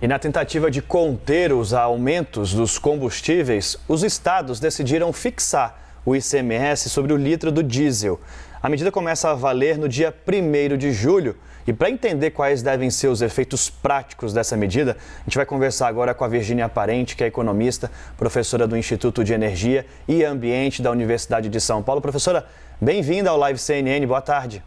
E na tentativa de conter os aumentos dos combustíveis, os estados decidiram fixar o ICMS sobre o litro do diesel. A medida começa a valer no dia 1º de julho. E para entender quais devem ser os efeitos práticos dessa medida, a gente vai conversar agora com a Virgínia Parente, que é economista, professora do Instituto de Energia e Ambiente da Universidade de São Paulo. Professora, bem-vinda ao Live CNN, boa tarde.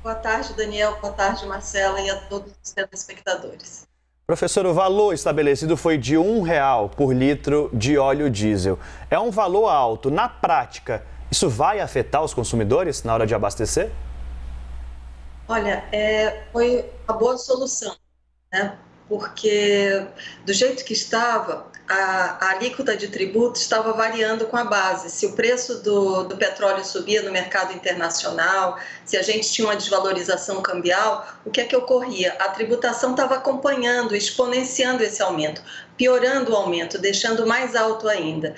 Boa tarde, Daniel, boa tarde, Marcela, e a todos os telespectadores. Professor, o valor estabelecido foi de R$1 por litro de óleo diesel. É um valor alto. Na prática, isso vai afetar os consumidores na hora de abastecer? Olha, foi uma boa solução, né? Porque do jeito que estava, a alíquota de tributo estava variando com a base. Se o preço do petróleo subia no mercado internacional, se a gente tinha uma desvalorização cambial, o que é que ocorria? A tributação estava acompanhando, exponenciando esse aumento, piorando o aumento, deixando mais alto ainda.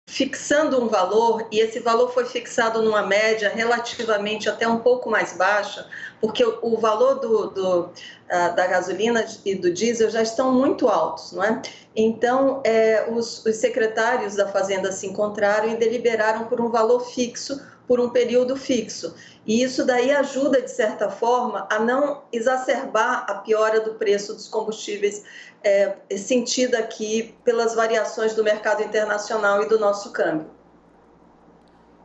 Fixando um valor, e esse valor foi fixado numa média relativamente até um pouco mais baixa, porque o valor da gasolina e do diesel já estão muito altos, não é? Então, os secretários da Fazenda se encontraram e deliberaram por um valor fixo, por um período fixo. E isso daí ajuda, de certa forma, a não exacerbar a piora do preço dos combustíveis, sentida aqui pelas variações do mercado internacional e do nosso câmbio.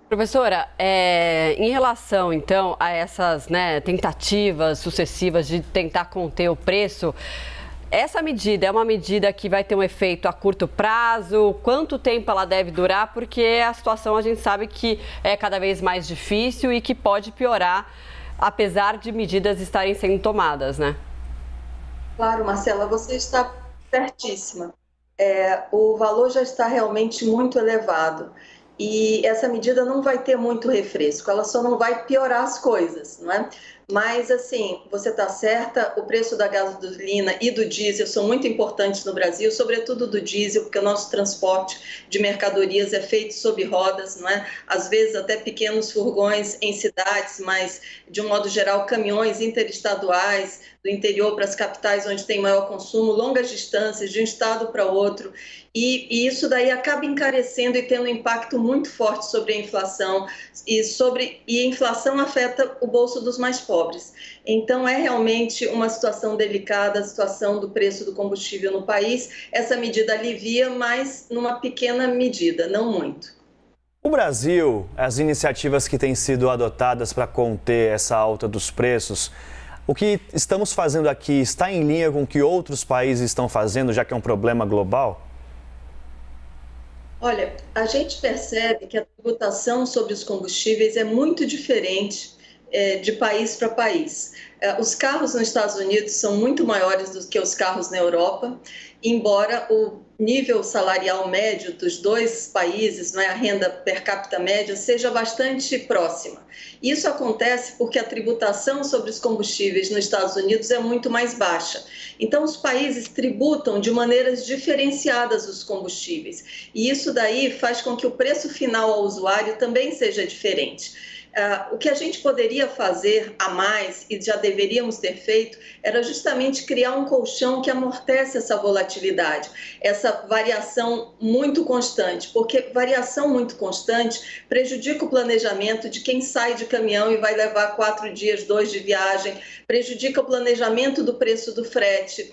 Professora, em relação, então, a essas tentativas sucessivas de tentar conter o preço, essa medida é uma medida que vai ter um efeito a curto prazo? Quanto tempo ela deve durar? Porque a situação a gente sabe que é cada vez mais difícil e que pode piorar, apesar de medidas estarem sendo tomadas, né? Claro, Marcela, você está certíssima. O valor já está realmente muito elevado. E essa medida não vai ter muito refresco, ela só não vai piorar as coisas, não é? Mas, assim, você está certa, o preço da gasolina e do diesel são muito importantes no Brasil, sobretudo do diesel, porque o nosso transporte de mercadorias é feito sob rodas, não é? Às vezes até pequenos furgões em cidades, mas, de um modo geral, caminhões interestaduais, do interior para as capitais onde tem maior consumo, longas distâncias de um estado para outro, e isso daí acaba encarecendo e tendo um impacto muito forte sobre a inflação, e a inflação afeta o bolso dos mais pobres. Então, é realmente uma situação delicada, a situação do preço do combustível no país. Essa medida alivia, mas numa pequena medida, não muito. O Brasil, as iniciativas que têm sido adotadas para conter essa alta dos preços, o que estamos fazendo aqui está em linha com o que outros países estão fazendo, já que é um problema global? Olha, a gente percebe que a tributação sobre os combustíveis é muito diferente de país para país. Os carros nos Estados Unidos são muito maiores do que os carros na Europa, embora o nível salarial médio dos dois países, a renda per capita média, seja bastante próxima. Isso acontece porque a tributação sobre os combustíveis nos Estados Unidos é muito mais baixa. Então, os países tributam de maneiras diferenciadas os combustíveis. E isso daí faz com que o preço final ao usuário também seja diferente. O que a gente poderia fazer a mais, e já deveríamos ter feito, era justamente criar um colchão que amortece essa volatilidade, essa variação muito constante, porque variação muito constante prejudica o planejamento de quem sai de caminhão e vai levar 4 dias, 2 de viagem, prejudica o planejamento do preço do frete,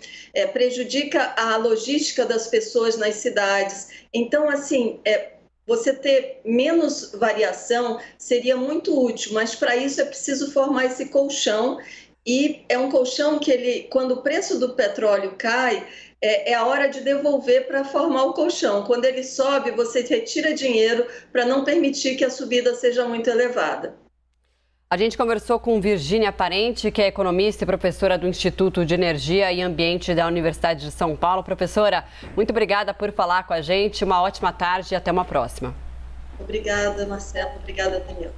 prejudica a logística das pessoas nas cidades. Então, assim, você ter menos variação seria muito útil, mas para isso é preciso formar esse colchão, e é um colchão que quando o preço do petróleo cai, é a hora de devolver para formar o colchão. Quando ele sobe, você retira dinheiro para não permitir que a subida seja muito elevada. A gente conversou com Virgínia Parente, que é economista e professora do Instituto de Energia e Ambiente da Universidade de São Paulo. Professora, muito obrigada por falar com a gente. Uma ótima tarde e até uma próxima. Obrigada, Marcela. Obrigada, Daniel.